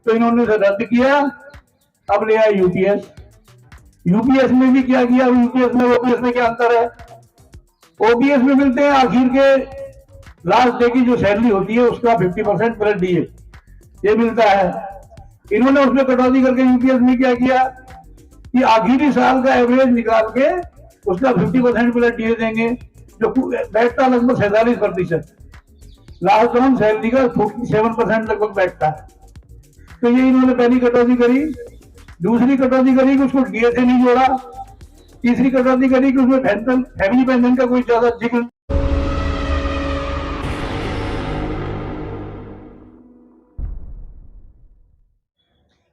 तो इन्होंने उसे रद्द किया। अब ले आया यूपीएस। यूपीएस में भी क्या किया, यूपीएस में ओपीएस में क्या अंतर है? ओपीएस में मिलते हैं आखिर के लास्ट डे की जो सैलरी होती है उसका 50% प्लस डीए, ये मिलता है। इन्होंने उसमें कटौती करके यूपीएस में क्या किया कि आखिरी साल का एवरेज निकाल के उसका 50% प्लस डीए देंगे, जो बैठता लगभग 47%। लास्ट टर्म सैलरी का 47% लगभग बैठता है। तो ये इन्होंने पहली कटौती करी। दूसरी कटौती करी कि उसको डीए से नहीं जोड़ा। तीसरी कटौती करी कि उसमें पेंशन, फैमिली पेंशन का कोई ज्यादा जिक्र।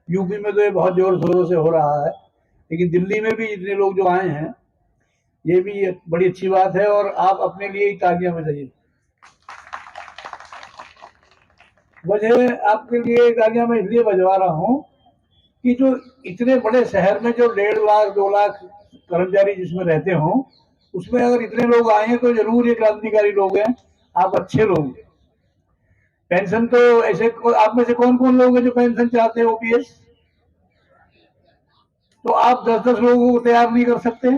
यूपी में तो ये बहुत जोर शोरों से हो रहा है, लेकिन दिल्ली में भी इतने लोग जो आए हैं ये भी बड़ी अच्छी बात है, और आप अपने लिए ही तालियां बजाइए। वजह आपके लिए तालियां मैं इसलिए बजवा रहा हूँ कि जो इतने बड़े शहर में जो 1.5 लाख 2 लाख कर्मचारी जिसमें रहते हों, उसमें अगर इतने लोग आए हैं तो जरूर ये क्रांतिकारी लोग हैं, आप अच्छे लोग। पेंशन तो ऐसे आप में से कौन कौन लोग हैं जो पेंशन चाहते हैं ओपीएस? तो आप 10-10 लोगों को तैयार नहीं कर सकते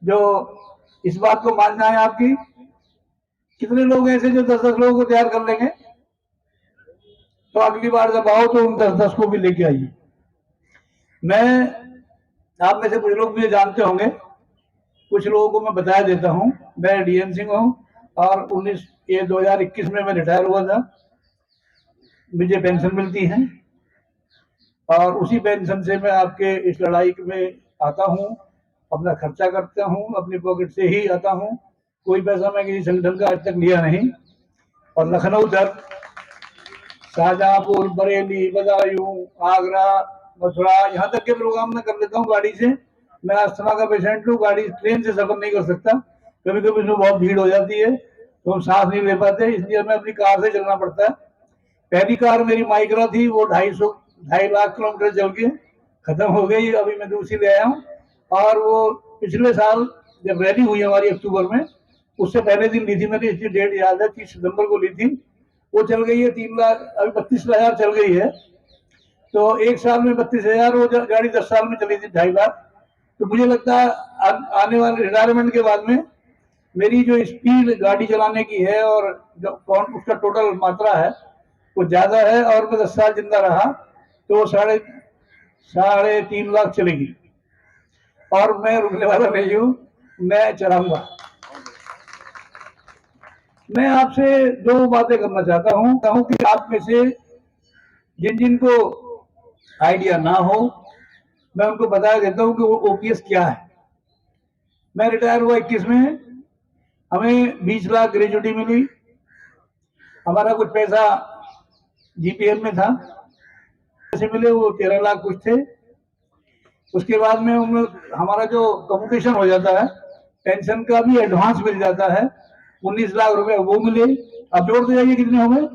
जो इस बात को मान जाए आपकी? कितने लोग ऐसे जो 10-10 लोगों को तैयार कर लेंगे? तो अगली बार जब आओ तो उन 10-10 को भी लेके आइए। मैं आप में से कुछ लोग मुझे जानते होंगे, कुछ लोगों को मैं बताया देता हूं। मैं डीएन सिंह हूं और 2021 में मैं रिटायर हुआ था। मुझे पेंशन मिलती है और उसी पेंशन से मैं आपके इस लड़ाई में आता हूं, अपना खर्चा करता हूं, अपनी पॉकेट से ही आता हूं। कोई पैसा मैं किसी संगठन का आज तक लिया नहीं। और लखनऊ तक, शाहजहांपुर, बरेली, बदायूं, आगरा, मथुरा, यहाँ तक के प्रोग्राम मैं कर लेता हूँ गाड़ी से। मैं अस्थमा का पेशेंट हूँ, गाड़ी ट्रेन से सफर नहीं कर सकता, कभी कभी उसमें बहुत भीड़ हो जाती है तो हम सांस नहीं ले पाते, इसलिए हमें अपनी कार से चलना पड़ता है। पहली कार मेरी माइक्रा थी, वो 2.5 लाख किलोमीटर चल के खत्म हो गई, अभी मैं दूसरी ले आया हूँ। और वो पिछले साल जब रैली हुई हमारी अक्टूबर में, उससे पहले दिन ली थी मैंने, इसकी डेट याद है, 30 सितंबर को ली थी। वो चल गई है 3 लाख, अभी 32,000 चल गई है। तो एक साल में 32,000, वो गाड़ी 10 साल में चली थी 2.5 लाख। तो मुझे लगता है आने वाले रिटायरमेंट के बाद में मेरी जो स्पीड गाड़ी चलाने की है और जो उसका टोटल मात्रा है वो ज्यादा है, और मैं 10 साल जिंदा रहा तो वो 3.5 लाख चलेगी। और मैं रुकने वाला नहीं हूँ, मैं चलाऊंगा। मैं आपसे 2 बातें करना चाहता हूँ। कहूँ कि आप में से जिन जिन को आइडिया ना हो, मैं उनको बता देता हूँ कि वो ओपीएस क्या है। मैं रिटायर हुआ 21 में, हमें 20 लाख ग्रेजुटी मिली। हमारा कुछ पैसा जीपीएफ में था, पैसे मिले वो 13 लाख कुछ थे। उसके बाद में हमारा जो कम्युटेशन हो जाता है, पेंशन का भी एडवांस मिल जाता है, 19 लाख रुपए वो मिले। अब जोड़ते जाइए कितने हो गए,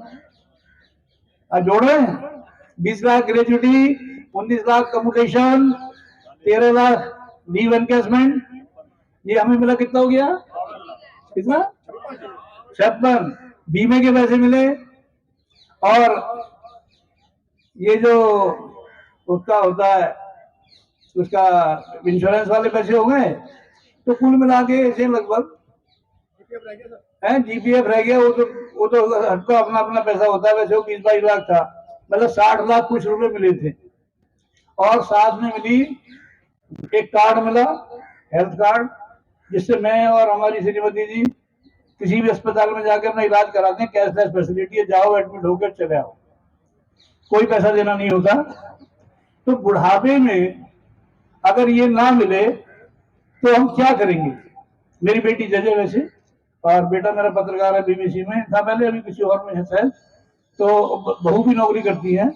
अब जोड़ रहे हैं। 20 lakh gratuity, 19 lakh commutation, 13 lakh leave encashment, ये हमें मिला कितना हो गया? कितना? 56। बीमे के पैसे मिले और ये जो उसका होता है, उसका इंश्योरेंस वाले पैसे हो गए। तो कुल मिला के ऐसे लगभग जीपीएफ रह गया। वो तो सबका अपना अपना पैसा होता है, वैसे वो 20-22 लाख था, मतलब 60 लाख कुछ रुपए मिले थे। और साथ में मिली एक कार्ड मिला, हेल्थ कार्ड, जिससे मैं और हमारी श्रीमती जी किसी भी अस्पताल में जाकर अपना इलाज कराते हैं। कैशलेस फैसिलिटी है, जाओ एडमिट होकर चले आओ, कोई पैसा देना नहीं होता। तो बुढ़ापे में अगर ये ना मिले तो हम क्या करेंगे? मेरी बेटी जज है वैसे, और बेटा मेरा पत्रकार है, बीबीसी में था पहले, अभी किसी और में है शायद। तो बहू भी नौकरी करती है,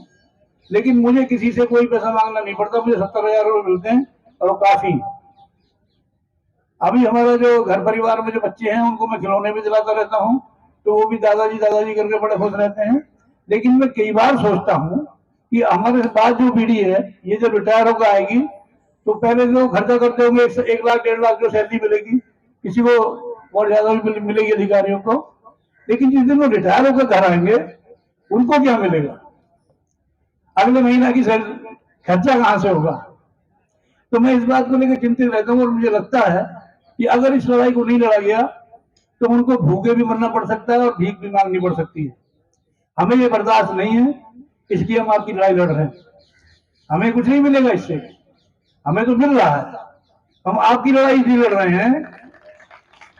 लेकिन मुझे किसी से कोई पैसा मांगना नहीं पड़ता, मुझे 70,000 रुपए मिलते हैं और वो काफी। अभी हमारा जो घर परिवार में जो बच्चे हैं उनको मैं खिलौने भी दिलाता रहता हूँ, तो वो भी दादाजी दादाजी करके बड़े खुश रहते हैं। लेकिन मैं कई बार सोचता हूँ कि हमारे बाद जो पीढ़ी है, ये जब रिटायर होकर आएगी तो पहले जो खर्चा करते होंगे 1 लाख 1.5 लाख जो सैलरी मिलेगी, किसी को और ज्यादा भी मिलेगी अधिकारियों को, लेकिन जिस दिन वो रिटायर होकर घर आएंगे उनको क्या मिलेगा? अगले महीना की खर्चा कहां से होगा। तो मैं इस बात को लेकर चिंतित रहता हूं और मुझे लगता है कि अगर इस लड़ाई को नहीं लड़ा गया तो उनको भूखे भी मरना पड़ सकता है और भीख भी मांगनी पड़ सकती है। हमें ये बर्दाश्त नहीं है, इसलिए हम आपकी लड़ाई लड़ रहे हैं। हमें कुछ नहीं मिलेगा इससे, हमें तो मिल रहा है। हम आपकी लड़ाई इसलिए लड़ रहे हैं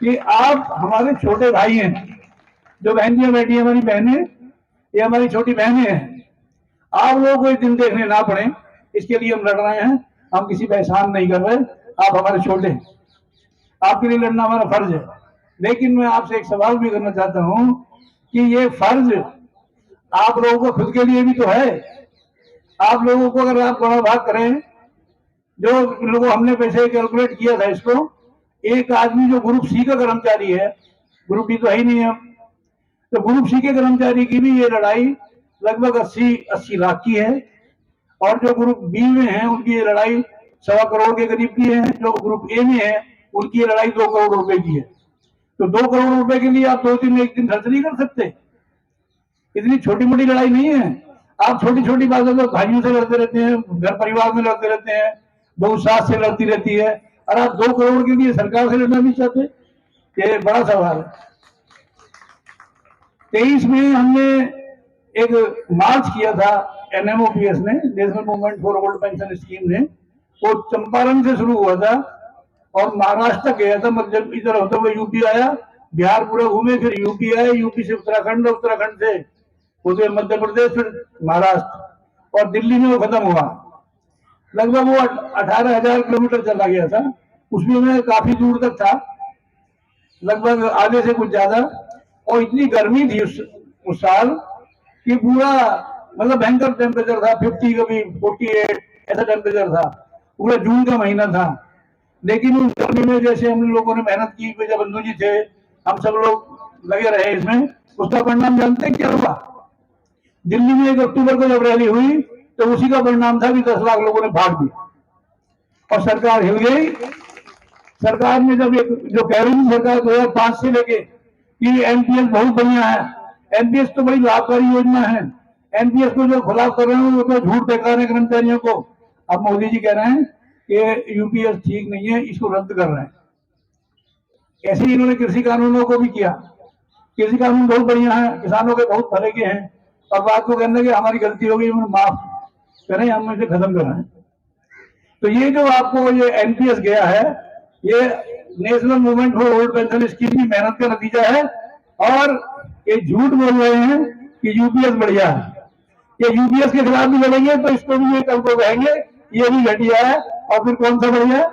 कि आप हमारे छोटे भाई हैं, जो बहनियां बैठी है हमारी बहनें, ये हमारी छोटी बहनें हैं। आप लोगों को एक दिन देखने ना पड़े, इसके लिए हम लड़ रहे हैं। हम किसी का एहसान नहीं कर रहे, आप हमारे छोटे हैं, आपके लिए लड़ना हमारा फर्ज है। लेकिन मैं आपसे एक सवाल भी करना चाहता हूं कि ये फर्ज आप लोगों को खुद के लिए भी तो है। आप लोगों को अगर आप बड़ा भाग करें, जो लोगों हमने पैसे कैलकुलेट किया था इसको, एक आदमी जो ग्रुप सी का कर्मचारी है, ग्रुप बी तो है ही नहीं है, तो ग्रुप सी के कर्मचारी की भी ये लड़ाई लगभग 80 लाख की है। और जो ग्रुप बी में है उनकी ये लड़ाई 1.25 करोड़ के करीब की है। जो ग्रुप ए में है उनकी ये लड़ाई 2 करोड़ रुपए की है। तो 2 करोड़ रुपए के लिए आप 2 दिन में एक दिन खर्च नहीं कर सकते। इतनी छोटी मोटी लड़ाई नहीं है। आप छोटी छोटी बातों पर भाइयों से लड़ते रहते हैं, घर परिवार में लड़ते रहते हैं, बहू सास से लड़ती रहती है, और आप 2 करोड़ के लिए सरकार से लड़ना नहीं चाहते। ये बड़ा सवाल है। 23 में हमने एक मार्च किया था, NMOPS ने, national movement for old pension scheme ने, वो चंपारण से शुरू हुआ था और महाराष्ट्र तक गया था। मतलब इधर होते हुए यूपी आया, बिहार पूरा घूमे, फिर यूपी आए, यूपी से उत्तराखंड, उत्तराखंड से होते मध्य प्रदेश, फिर महाराष्ट्र, और दिल्ली में वो खत्म हुआ। लगभग वो 18,000 किलोमीटर चला गया था। उसमें मैं काफी दूर तक था, लगभग आधे से कुछ ज्यादा। और इतनी गर्मी थी उस साल कि पूरा मतलब भयंकर टेम्परेचर था, 50 कभी 48 ऐसा टेम्परेचर था। पूरा जून का महीना था। लेकिन उस गर्मी में जैसे हम लोगों ने मेहनत की, जब बंधु जी थे, हम सब लोग लगे रहे इसमें, उसका परिणाम जानते हैं क्या हुआ। दिल्ली में 1 अक्टूबर को जब रैली हुई तो उसी का परिणाम था कि 10 लाख लोगों ने भाग दिया और सरकार हिल गई। सरकार ने जब एक जो कह रही थी सरकार 2005 से लेके कि एनपीएस बहुत बढ़िया है, एनपीएस तो बड़ी लाभकारी योजना है, एनपीएस को जो खिलाफ कर रहे हैं वो तो झूठ देखा रहे कर्मचारियों को। अब मोदी जी कह रहे हैं कि यूपीएस ठीक नहीं है, इसको रद्द कर रहे हैं। ऐसे ही इन्होंने कृषि कानूनों को भी किया। कृषि कानून बहुत बढ़िया है, किसानों के बहुत भले के हैं, और बात को कहने कि हमारी गलती होगी, माफ करें, हम इसे खत्म कर रहे हैं। तो ये जो आपको ये एनपीएस गया है, ये national movement for old pension scheme की मेहनत का नतीजा है। और ये झूठ बोल रहे हैं कि यूपीएस बढ़िया है। ये यूपीएस के खिलाफ भी लड़ेंगे तो इसको भी ये कल को कहेंगे ये भी घटिया है, और फिर कौन सा बढ़िया है?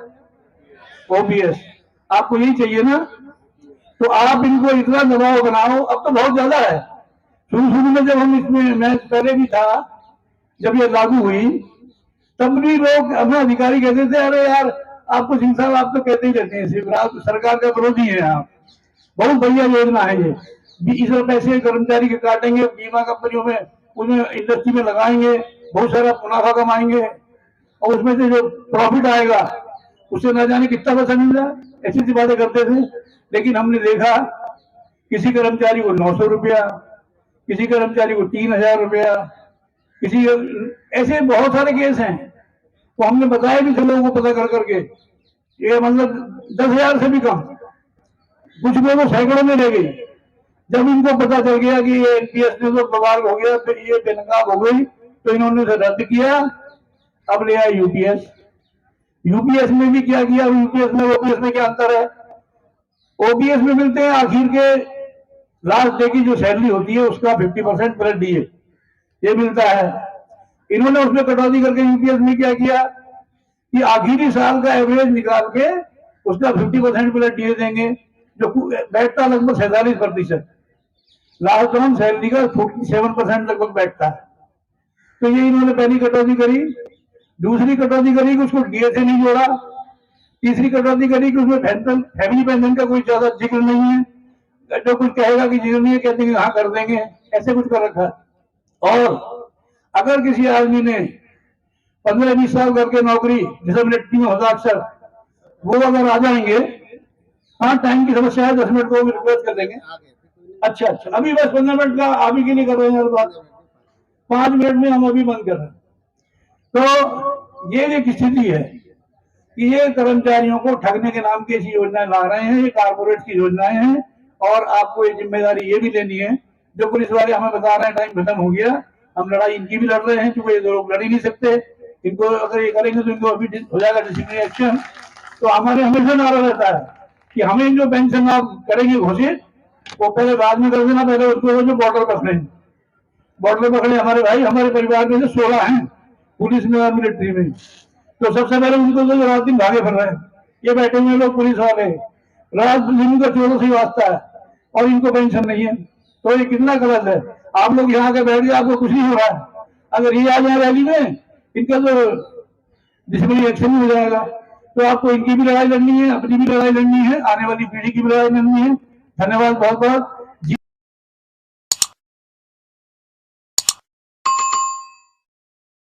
ओपीएस। आपको यही चाहिए ना, तो आप इनको इतना दबाव बनाओ। अब तो बहुत ज्यादा है। शुरू शुरू में जब हम इसमें, मैं पहले भी था, जब ये लागू हुई तब भी लोग अपना अधिकारी कहते थे, अरे यार आपको सिंह साहब आप तो कहते ही रहते हैं, सिर्फ सरकार का विरोधी है आप, बहुत बढ़िया योजना है ये, इस पैसे कर्मचारी के काटेंगे, बीमा कंपनियों में, उसमें इंडस्ट्री में लगाएंगे, बहुत सारा मुनाफा कमाएंगे, और उसमें से जो प्रॉफिट आएगा उससे न जाने कितना पैसा मिल रहा है। ऐसी ऐसी बातें करते थे। लेकिन हमने देखा किसी कर्मचारी को 900 रुपया, किसी कर्मचारी को 3,000 रुपया, किसी, ऐसे बहुत सारे केस हैं। तो हमने बताया भी थे लोगों को पता कर करके, ये मतलब 10,000 से भी कम, कुछ लोगों सैकड़ों में ले गई। जब इनको पता चल गया कि ये एनपीएस में तो बवाल हो गया, फिर ये बेनकाब हो गई, तो इन्होंने उसे रद्द किया। अब ले आया यूपीएस। यूपीएस में भी क्या किया, यूपीएस में ओपीएस में क्या अंतर है? ओपीएस में मिलते हैं आखिर के लास्ट डे की जो सैलरी होती है उसका 50% प्लस डीए, ये मिलता है। इन्होंने उसमें कटौती करके यूपीएस में क्या किया कि आखिरी साल का एवरेज निकाल के उसका 50% प्लस डीए देंगे, जो बैठता लगभग 47%। लास्ट ऑन सैलरी का 47% लगभग बैठता है। तो ये इन्होंने पहली कटौती करी। दूसरी कटौती करी कि उसको डीए से नहीं जोड़ा। तीसरी कटौती करी कि उसमें फैमिली पेंशन का कोई ज्यादा जिक्र नहीं है, जो कुछ कहेगा कि जिक्र नहीं है, कहते हैं हाँ कर देंगे, ऐसे कुछ कर रखा। और अगर किसी आदमी ने 15-20 साल करके नौकरी, जैसे मिलिट्री में होता अक्सर, वो अगर आ जाएंगे, हाँ टाइम की समस्या है, 10 मिनट को भी रिक्वेस्ट कर देंगे। अच्छा, अभी बस 15 मिनट का आप ही के लिए कर रहे हैं बात। 5 मिनट में हम अभी बंद कर रहे हैं। तो ये एक स्थिति है कि ये कर्मचारियों को ठगने के नाम की ऐसी योजनाएं ला रहे हैं, ये कारपोरेट की योजनाएं हैं। और आपको ये जिम्मेदारी ये भी लेनी है, जो पुलिस वाले हमें बता रहे हैं टाइम खत्म हो गया, हम लड़ाई इनकी भी लड़ रहे हैं, क्योंकि ये दो लोग लड़ ही नहीं सकते। इनको अगर ये करेंगे तो इनको अभी हो जाएगा डिसिप्लिनरी एक्शन। तो हमारे हमेशा नारा रहता है कि हमें जो पेंशन आप करेंगे घोषित, वो पहले बाद में कर देना, पहले उसको जो बॉर्डर पकड़े, बॉर्डर पकड़े हमारे भाई, हमारे परिवार में से 16 हैं पुलिस में और मिलिट्री में। तो सबसे पहले उनको तो रात दिन भागे फिर रहे हैं, ये बैठे हुए लोग पुलिस वाले, रात दिन का चोरों से वास्ता है और इनको पेंशन नहीं है। तो ये कितना गलत है। आप लोग यहाँ के बैठ गए, आपको कुछ नहीं हो रहा है, अगर ये आ जाए रैली में, इनका तो डिसिप्लिनरी एक्शन हो जाएगा। तो आपको इनकी भी लड़ाई लड़नी है, अपनी भी लड़ाई लड़नी है, आने वाली पीढ़ी की भी लड़ाई लड़नी है। धन्यवाद बहुत बहुत।